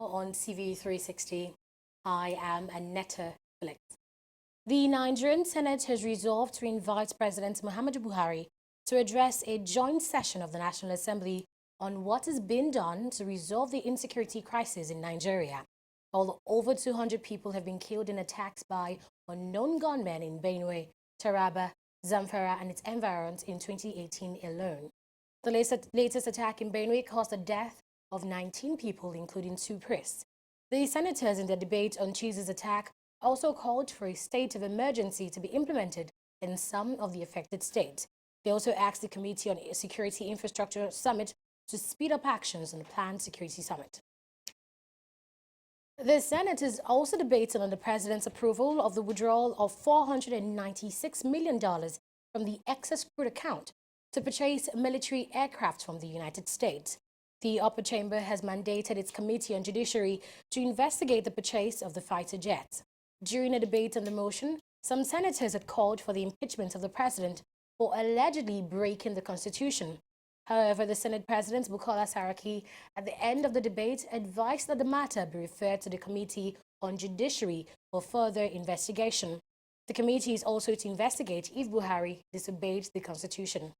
On TV360. I am Annetta Felix. The Nigerian Senate has resolved to invite President Muhammadu Buhari to address a joint session of the National Assembly on what has been done to resolve the insecurity crisis in Nigeria. Although over 200 people have been killed in attacks by unknown gunmen in Benue, Taraba, Zamfara and its environs in 2018 alone. The latest attack in Benue caused the death of 19 people, including 2 priests. The senators in their debate on Tuesday's attack also called for a state of emergency to be implemented in some of the affected states. They also asked the Committee on Security Infrastructure Summit to speed up actions on the planned security summit. The Senate is also debating on the president's approval of the withdrawal of $496 million from the excess crude account to purchase military aircraft from the United States. The upper chamber has mandated its Committee on Judiciary to investigate the purchase of the fighter jets. During a debate on the motion, some senators had called for the impeachment of the president for allegedly breaking the Constitution. However, the Senate President, Bukola Saraki, at the end of the debate, advised that the matter be referred to the Committee on Judiciary for further investigation. The committee is also to investigate if Buhari disobeyed the Constitution.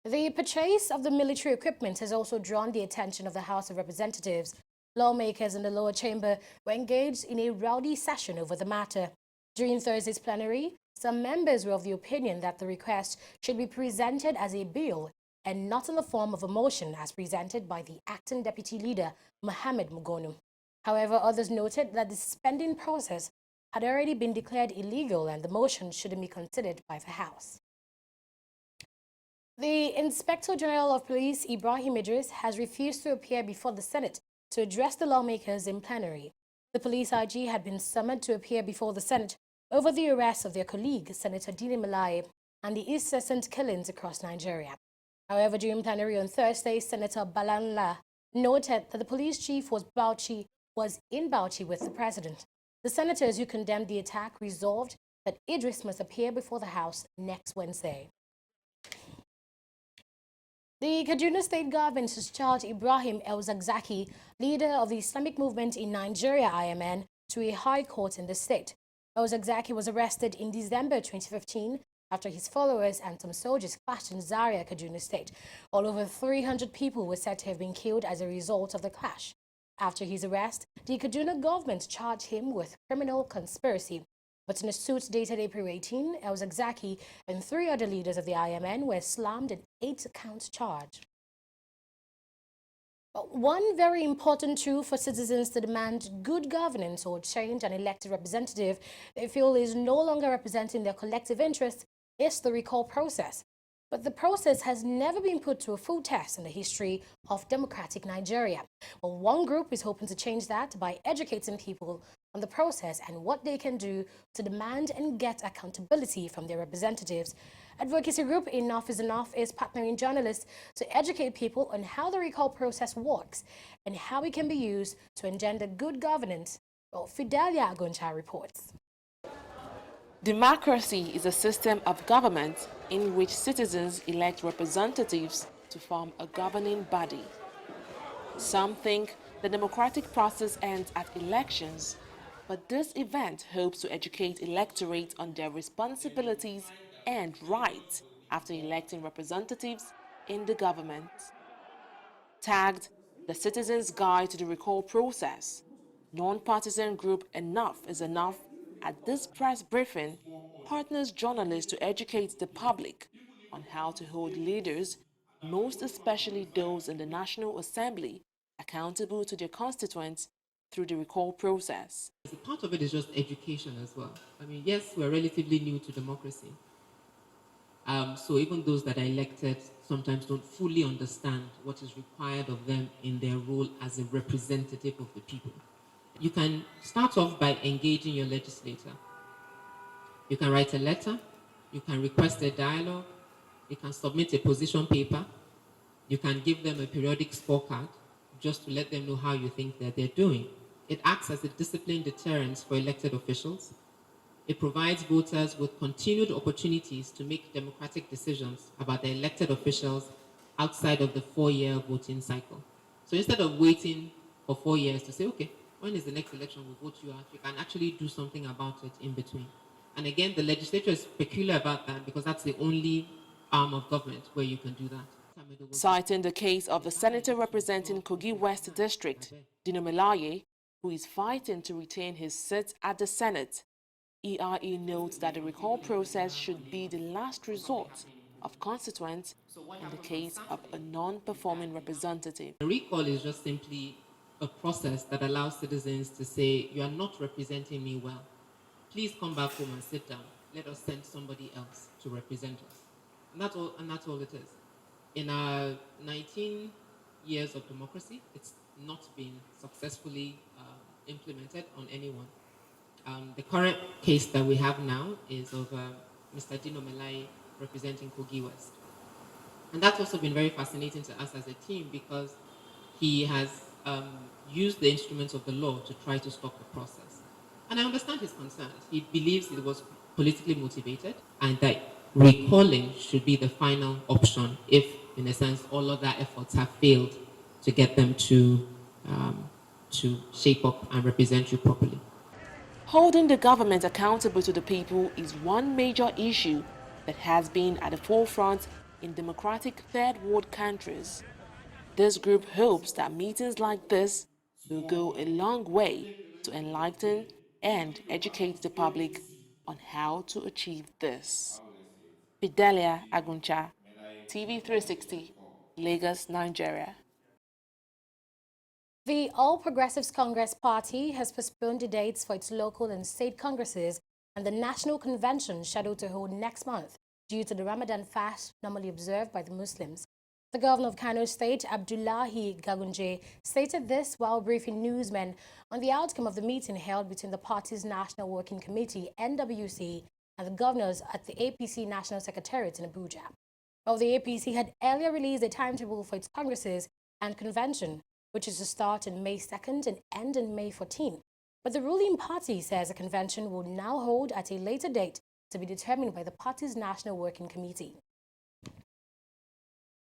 The purchase of the military equipment has also drawn the attention of the House of Representatives. Lawmakers in the lower chamber were engaged in a rowdy session over the matter. During Thursday's plenary, some members were of the opinion that the request should be presented as a bill and not in the form of a motion as presented by the acting deputy leader, Mohammed Mugonu. However, others noted that the spending process had already been declared illegal and the motion shouldn't be considered by the House. The Inspector General of Police, Ibrahim Idris, has refused to appear before the Senate to address the lawmakers in plenary. The police IG had been summoned to appear before the Senate over the arrest of their colleague, Senator Dini Malaye, and the incessant killings across Nigeria. However, during plenary on Thursday, Senator Balanla noted that the police chief was in Bauchi with the president. The senators who condemned the attack resolved that Idris must appear before the House next Wednesday. The Kaduna State government has charged Ibrahim El-Zakzaky, leader of the Islamic movement in Nigeria, IMN, to a high court in the state. El-Zakzaky was arrested in December 2015 after his followers and some soldiers clashed in Zaria, Kaduna State. All over 300 people were said to have been killed as a result of the clash. After his arrest, the Kaduna government charged him with criminal conspiracy. But in a suit dated April 18, El-Zakzaky and 3 other leaders of the IMN were slammed an 8-count charge. One very important tool for citizens to demand good governance or change an elected representative they feel is no longer representing their collective interests is the recall process. But the process has never been put to a full test in the history of democratic Nigeria. Well, one group is hoping to change that by educating people on the process and what they can do to demand and get accountability from their representatives. Advocacy group Enough is Enough is partnering journalists to educate people on how the recall process works and how it can be used to engender good governance. Well, Fidelia Agoncha reports. Democracy is a system of government in which citizens elect representatives to form a governing body. Some think the democratic process ends at elections, but this event hopes to educate electorate on their responsibilities and rights after electing representatives in the government. Tagged The Citizen's Guide to the Recall Process, non-partisan group Enough is Enough at this press briefing partners journalists to educate the public on how to hold leaders, most especially those in the National Assembly, accountable to their constituents through the recall process. Part of it is just education as well. I mean, yes, we're relatively new to democracy. So even those that are elected sometimes don't fully understand what is required of them in their role as a representative of the people. You can start off by engaging your legislator. You can write a letter, you can request a dialogue, you can submit a position paper, you can give them a periodic scorecard just to let them know how you think that they're doing. It acts as a discipline deterrent for elected officials. It provides voters with continued opportunities to make democratic decisions about their elected officials outside of the 4-year voting cycle. So instead of waiting for 4 years to say, okay, when is the next election, we'll vote you out, you can actually do something about it in between. And again, the legislature is peculiar about that because that's the only arm of government where you can do that. Citing the case of the senator representing Kogi West District, Dino Melaye, who is fighting to retain his seat at the Senate, ERE notes that the recall process should be the last resort of consequence in the case of a non-performing representative. The recall is just simply a process that allows citizens to say, you are not representing me well. Please come back home and sit down. Let us send somebody else to represent us. And that's all it is. In our 19 years of democracy, it's not been successfully implemented on anyone. The current case that we have now is of Mr. Dino Melai representing Kogi West. And that's also been very fascinating to us as a team because he has used the instruments of the law to try to stop the process. And I understand his concerns. He believes it was politically motivated and that recalling should be the final option if, in a sense, all other efforts have failed to get them to shape up and represent you properly. Holding the government accountable to the people is one major issue that has been at the forefront in democratic third world countries. This group hopes that meetings like this will go a long way to enlighten and educate the public on how to achieve this. Fidelia Aguncha, TV360, Lagos, Nigeria. The All Progressives Congress Party has postponed the dates for its local and state congresses and the national convention scheduled to hold next month due to the Ramadan fast normally observed by the Muslims. The governor of Kano State, Abdullahi Gagunje, stated this while briefing newsmen on the outcome of the meeting held between the party's National Working Committee, NWC, and the governors at the APC National Secretariat in Abuja. Well, the APC had earlier released a timetable for its congresses and convention, which is to start on May 2nd and end on May 14th. But the ruling party says the convention will now hold at a later date to be determined by the party's National Working Committee.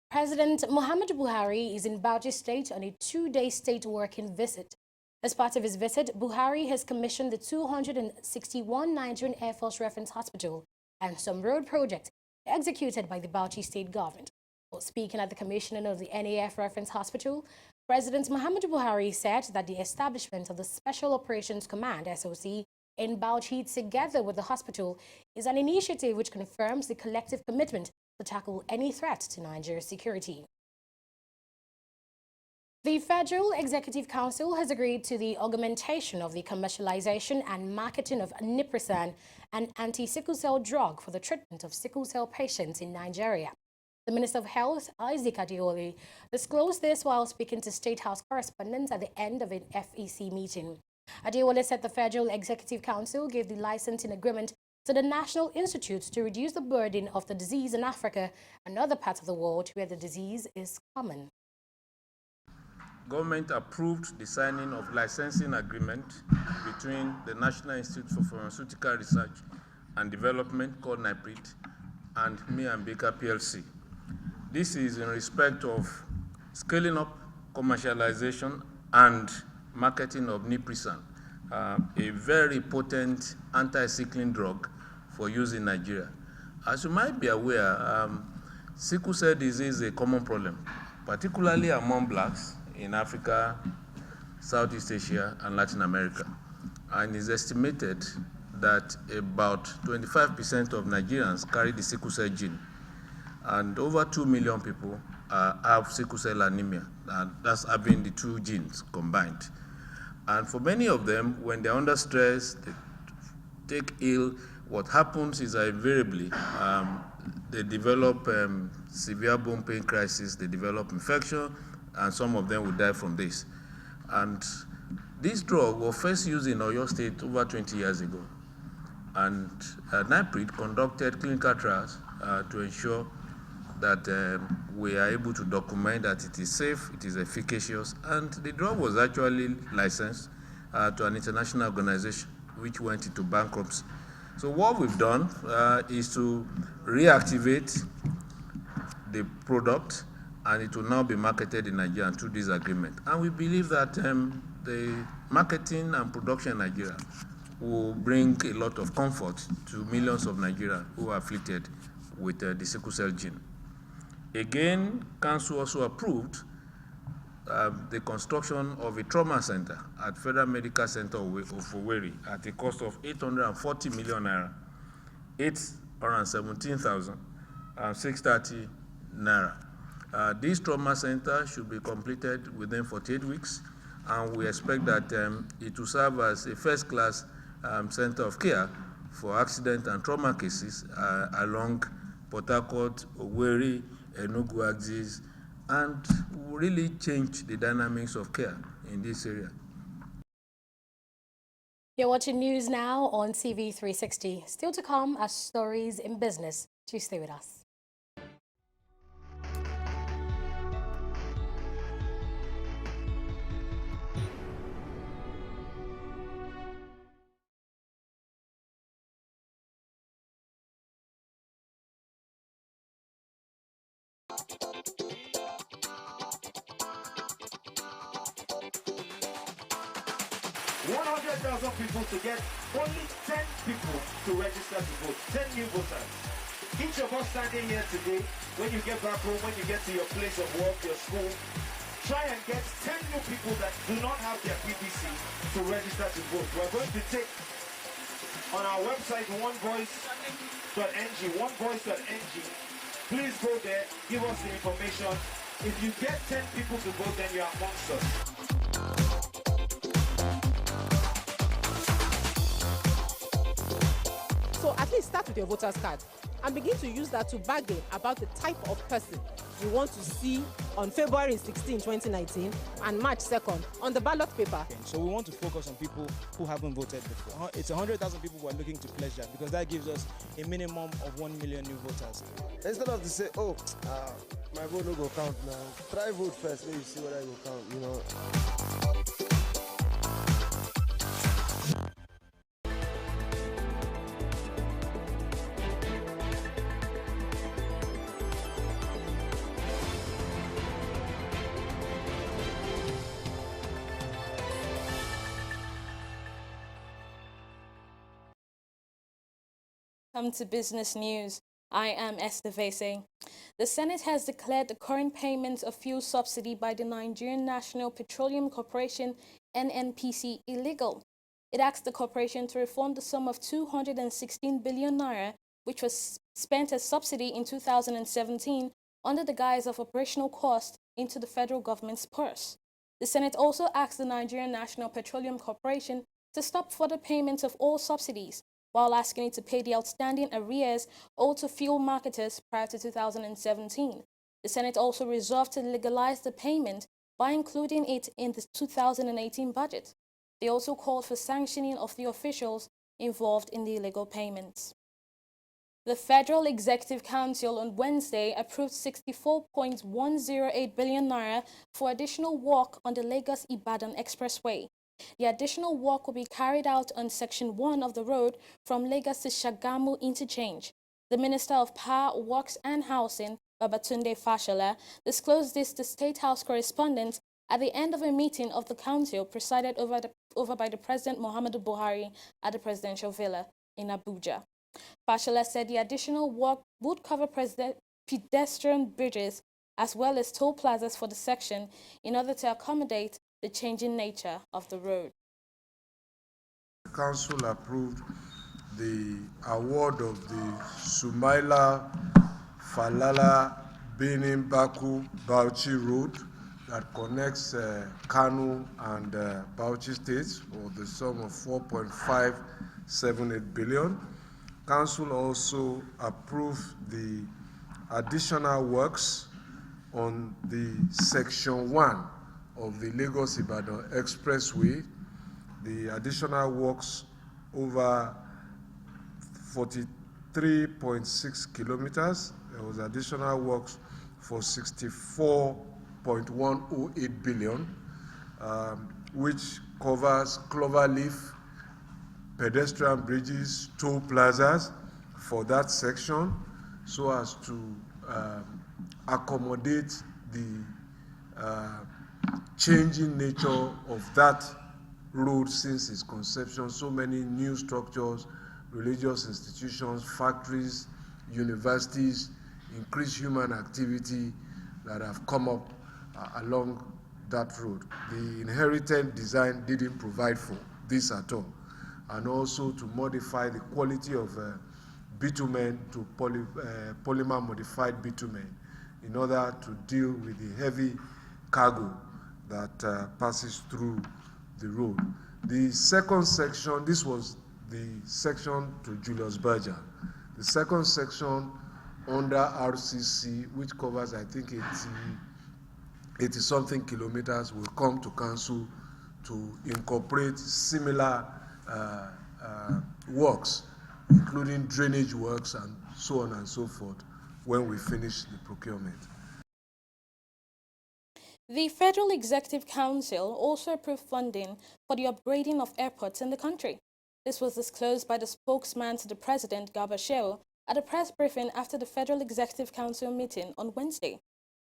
President Muhammadu Buhari is in Bauchi State on a 2-day state working visit. As part of his visit, Buhari has commissioned the 261 Nigerian Air Force Reference Hospital and some road projects executed by the Bauchi State government. While speaking at the commissioning of the NAF Reference Hospital, President Muhammadu Buhari said that the establishment of the Special Operations Command, SOC, in Bauchi together with the hospital is an initiative which confirms the collective commitment to tackle any threat to Nigeria's security. The Federal Executive Council has agreed to the augmentation of the commercialization and marketing of Niprisan, an anti-sickle cell drug for the treatment of sickle cell patients in Nigeria. The Minister of Health, Isaac Adeoli, disclosed this while speaking to State House correspondents at the end of an FEC meeting. Adeoli said the Federal Executive Council gave the licensing agreement to the National Institute to reduce the burden of the disease in Africa and other parts of the world where the disease is common. Government approved the signing of licensing agreement between the National Institute for Pharmaceutical Research and Development, called NIPRIT, and me and Baker PLC. This is in respect of scaling up commercialization and marketing of Niprisan, a very potent anti-sickling drug for use in Nigeria. As you might be aware, sickle cell disease is a common problem, particularly among blacks in Africa, Southeast Asia, and Latin America. And it's estimated that about 25% of Nigerians carry the sickle cell gene, and over 2 million people have sickle cell anemia, and that's having the two genes combined. And for many of them, when they're under stress, they take ill, what happens is that invariably they develop severe bone pain crisis, they develop infection, and some of them will die from this. And this drug was first used in Oyo State over 20 years ago. And NIPRIT conducted clinical trials to ensure that we are able to document that it is safe, it is efficacious, and the drug was actually licensed to an international organization which went into bankruptcy. So what we've done is to reactivate the product and it will now be marketed in Nigeria through this agreement. And we believe that the marketing and production in Nigeria will bring a lot of comfort to millions of Nigerians who are afflicted with the sickle cell gene. Again, Council also approved the construction of a trauma center at Federal Medical Center of Owerri at a cost of 840 million naira, 817,630 naira. This trauma center should be completed within 48 weeks, and we expect that it will serve as a first-class center of care for accident and trauma cases along Port Harcourt, Owerri, Enugu axis, and will really change the dynamics of care in this area. You're watching news now on TV360. Still to come are stories in business. Do stay with us. $100,000 people to get only 10 people to register to vote, 10 new voters. Each of us standing here today, when you get back home, when you get to your place of work, your school, try and get 10 new people that do not have their PVC to register to vote. We're going to take on our website, onevoice.ng. Please go there, give us the information. If you get 10 people to vote, then you're amongst us. So at least start with your voter's card and begin to use that to bargain about the type of person you want to see on February 16, 2019 and March 2nd on the ballot paper. So we want to focus on people who haven't voted before. It's 100,000 people who are looking to pledge that, because that gives us a minimum of 1 million new voters. Instead of to say, my vote no go count now, try vote first, then you see whether it will count, you know. Welcome to Business News. I am Esther Vese. The Senate has declared the current payment of fuel subsidy by the Nigerian National Petroleum Corporation (NNPC) illegal. It asked the corporation to refund the sum of 216 billion naira, which was spent as subsidy in 2017 under the guise of operational cost, into the federal government's purse. The Senate also asked the Nigerian National Petroleum Corporation to stop further payments of all subsidies, while asking it to pay the outstanding arrears owed to fuel marketers prior to 2017. The Senate also resolved to legalize the payment by including it in the 2018 budget. They also called for sanctioning of the officials involved in the illegal payments. The Federal Executive Council on Wednesday approved 64.108 billion naira for additional work on the Lagos-Ibadan Expressway. The additional work will be carried out on Section 1 of the road from Lagos to Shagamu Interchange. The Minister of Power, Works and Housing, Babatunde Fashola, disclosed this to State House correspondents at the end of a meeting of the Council presided over by the President Muhammadu Buhari at the Presidential Villa in Abuja. Fashola said the additional work would cover pedestrian bridges as well as toll plazas for the section in order to accommodate the changing nature of the road. The Council approved the award of the Sumaila Falala Benin Baku Bauchi Road that connects Kano and Bauchi states for the sum of 4.578 billion. Council also approved the additional works on the Section 1 of the Lagos-Ibadan Expressway, the additional works over 43.6 kilometers. There was additional works for 64.108 billion, which covers cloverleaf, pedestrian bridges, toll plazas for that section, so as to accommodate the changing nature of that road since its conception. So many new structures, religious institutions, factories, universities, increased human activity that have come up along that road. The inherited design didn't provide for this at all. And also to modify the quality of bitumen to polymer modified bitumen in order to deal with the heavy cargo that passes through the road. The second section, this was the section to Julius Berger. The second section under RCC, which covers, I think, 80-something kilometers, will come to council to incorporate similar works, including drainage works and so on and so forth, when we finish the procurement. The Federal Executive Council also approved funding for the upgrading of airports in the country. This was disclosed by the spokesman to the President, Garba Shehu, at a press briefing after the Federal Executive Council meeting on Wednesday.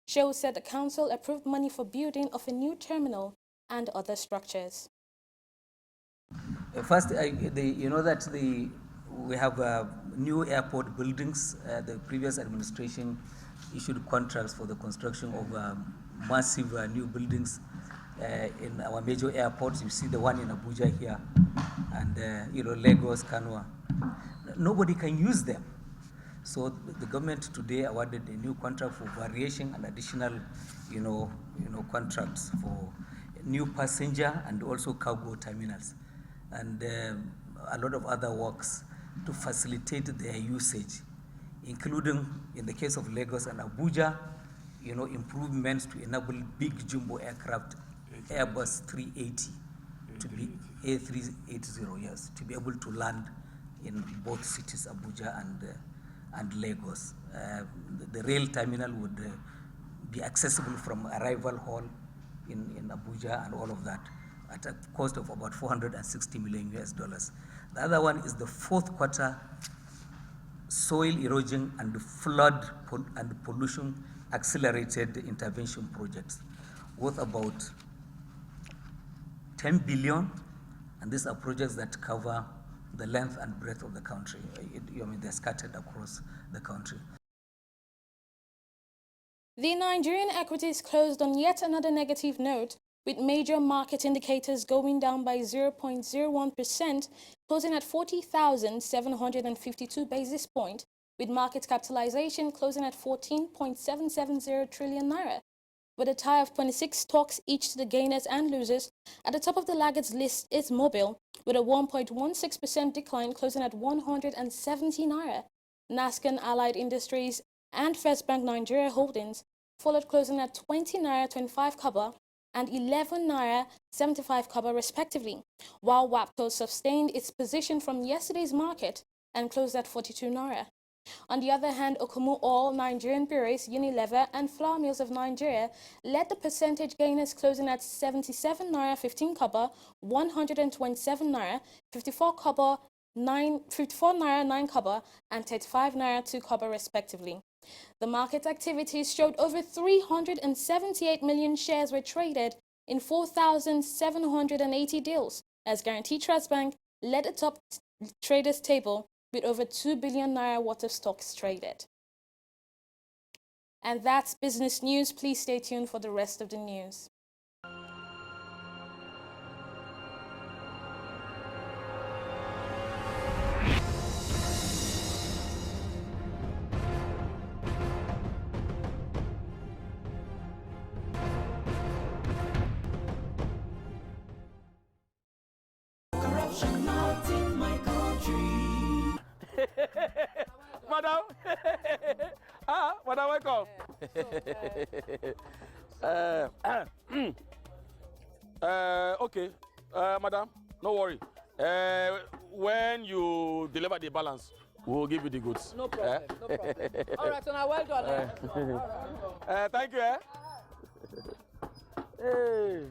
Shehu said the council approved money for building of a new terminal and other structures. First, you know that we have new airport buildings. The previous administration issued contracts for the construction of massive new buildings in our major airports. You see the one in Abuja here, and Lagos, Kanwa. Nobody can use them. So the government today awarded a new contract for variation and additional, contracts for new passenger and also cargo terminals, and a lot of other works to facilitate their usage, including, in the case of Lagos and Abuja, improvements to enable big jumbo aircraft, Airbus 380, to be A380, yes, to be able to land in both cities, Abuja and Lagos. The rail terminal would be accessible from arrival hall in Abuja and all of that at a cost of about $460 million. The other one is the fourth quarter soil erosion and flood and pollution accelerated intervention projects worth about 10 billion, and these are projects that cover the length and breadth of the country. They're scattered across the country. The Nigerian equities closed on yet another negative note, with major market indicators going down by 0.01%, closing at 40,752 basis points, with market capitalization closing at 14.770 trillion naira. With a tie of 26 stocks each to the gainers and losers, at the top of the laggards list is Mobil, with a 1.16% decline closing at 170 naira. Nascon Allied Industries and First Bank Nigeria Holdings followed, closing at 20 naira 25 kobo and 11 naira 75 kobo respectively, while WAPCO sustained its position from yesterday's market and closed at 42 naira. On the other hand, Okumu Oil, Nigerian Breweries, Unilever and Flour Mills of Nigeria led the percentage gainers, closing at 77 naira 15 kobo, 127 naira 54 kobo, 54 naira 9 kobo and 35 naira 2 kobo respectively. The market activities showed over 378 million shares were traded in 4,780 deals, as Guarantee Trust Bank led the top traders table with over 2 billion naira worth of stocks traded. And that's business news. Please stay tuned for the rest of the news. Madam, madam, welcome. Okay, madam, no worry. When you deliver the balance, we'll give you the goods. No problem, no problem. All right, so now well done. Thank you. Hey,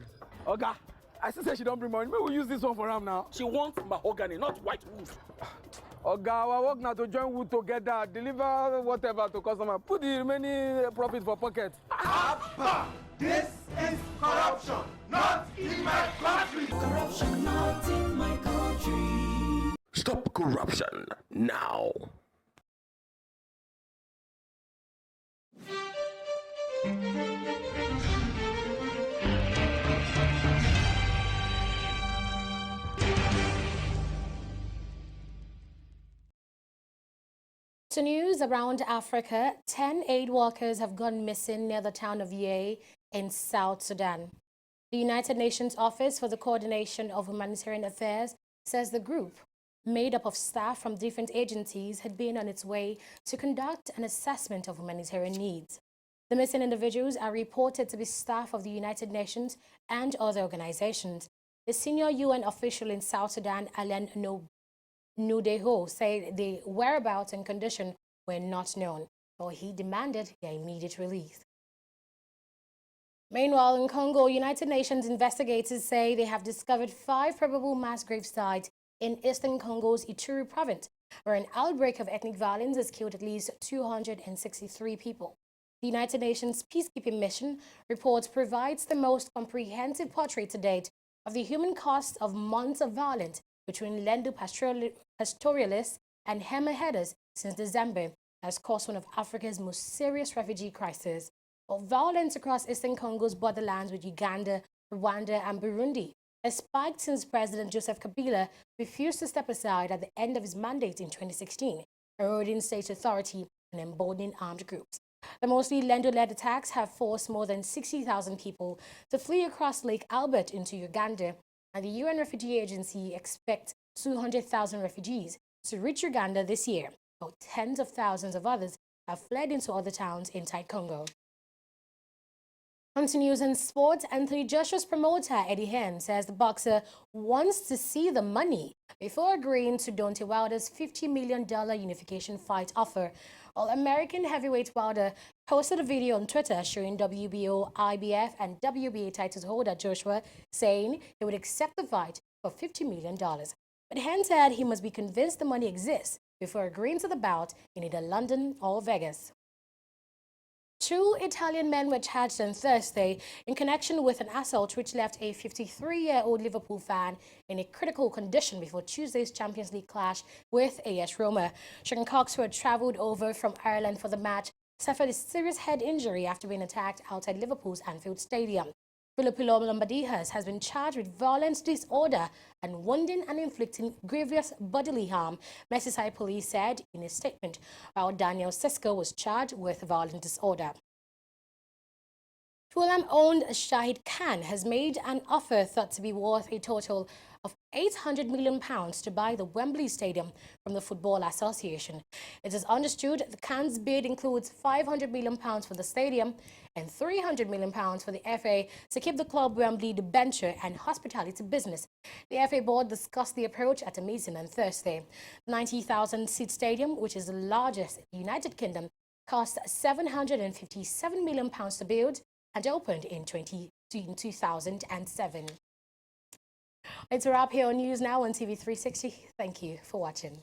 Oga, I still say she don't bring money. Maybe we'll use this one for him now. She wants mahogany, not white wood. Oga, our work now to join wood together, deliver whatever to customer, put the remaining profit for pocket. Abba! This is corruption, not in my country. Corruption not in my country. Stop corruption now. To news around Africa, 10 aid workers have gone missing near the town of Yei in South Sudan. The United Nations Office for the Coordination of Humanitarian Affairs says the group, made up of staff from different agencies, had been on its way to conduct an assessment of humanitarian needs. The missing individuals are reported to be staff of the United Nations and other organizations. The senior UN official in South Sudan, Alain Nudeho, said the whereabouts and condition were not known, but he demanded their immediate release. Meanwhile, in Congo, United Nations investigators say they have discovered 5 probable mass grave sites in eastern Congo's Ituri province, where an outbreak of ethnic violence has killed at least 263 people. The United Nations peacekeeping mission report provides the most comprehensive portrait to date of the human cost of months of violence between Lendu pastoralists and Hema-headers since December has caused one of Africa's most serious refugee crises. But violence across eastern Congo's borderlands with Uganda, Rwanda and Burundi has spiked since President Joseph Kabila refused to step aside at the end of his mandate in 2016, eroding state authority and emboldening armed groups. The mostly Lendu-led attacks have forced more than 60,000 people to flee across Lake Albert into Uganda, and the UN Refugee Agency expects 200,000 refugees to reach Uganda this year, while tens of thousands of others have fled into other towns inside Congo. On to news and sports, Anthony Joshua's promoter, Eddie Hearn, says the boxer wants to see the money before agreeing to Deontay Wilder's $50 million unification fight offer. While American heavyweight Wilder posted a video on Twitter showing WBO, IBF and WBA titles holder Joshua saying he would accept the fight for $50 million. But Hearn said he must be convinced the money exists before agreeing to the bout in either London or Vegas. 2 Italian men were charged on Thursday in connection with an assault which left a 53-year-old Liverpool fan in a critical condition before Tuesday's Champions League clash with AS Roma. Sean Cox, who had travelled over from Ireland for the match, suffered a serious head injury after being attacked outside Liverpool's Anfield Stadium. Filippo Lombardihas has been charged with violence disorder and wounding and inflicting grievous bodily harm, Merseyside police said in a statement, while Daniel Sisco was charged with violent disorder. Fulham-owned Shahid Khan has made an offer thought to be worth a total of £800 million to buy the Wembley Stadium from the Football Association. It is understood that Khan's bid includes £500 million for the stadium and £300 million for the FA to keep the club Wembley debenture and hospitality business. The FA board discussed the approach at a meeting on Thursday. The 90,000-seat stadium, which is the largest in the United Kingdom, cost £757 million to build and opened in 2007. It's a wrap here on News Now on TV360. Thank you for watching.